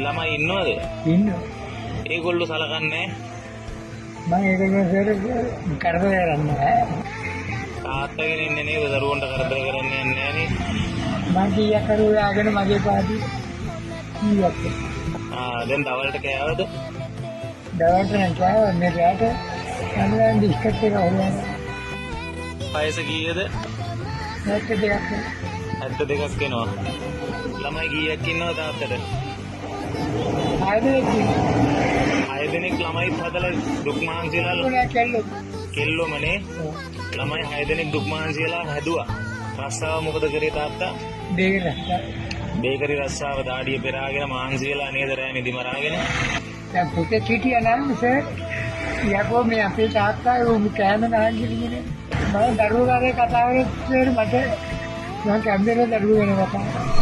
ළමයි ඉන්නවද? ඉන්නවා. ඒගොල්ලෝ සලකන්නේ මම ඒක කරදර කරන්නේ. තාත්තගෙන ඉන්නේ නේද? දරුවන්ට කරදර කරන්නේ නැහැ නේ. මම කීයක් කරුවාගෙන මගේ පාටි කීයක්. දැන් දවල්ට කෑවද? දවල්ට නම් කෑවා මේ රාට අනිවාර්යෙන් බිස්කට් එක හොයනවා. වයස කීයද? 72ක්. 72ක් වෙනවා. ළමයි කීයක් ඉන්නවද තාත්තට? 6 දෙනෙක් ඉන්නවා. 6 දෙනෙක් ළමයිත් හදලා දුක් මහන්සියලා කෙල්ලොමනේ. ළමයි 6 දෙනෙක් දුක් මහන්සියලා හැදුවා. රස්සාව මොකද කරේ තාත්තා? බේකරි රස්සාව දාඩිය පෙරාගෙන මහන්සියලා නේද රෑ නිදි මරාගෙන. දැන් පුතේ හිටියා නම් සර් යකෝ මේ අපේ තාත්තා උන් කෑම නාගිලිනේ. මම දරුවෝ ගානේ කතා කරේ මට මම කැම්බරේ දරුවෝ වෙන කතා.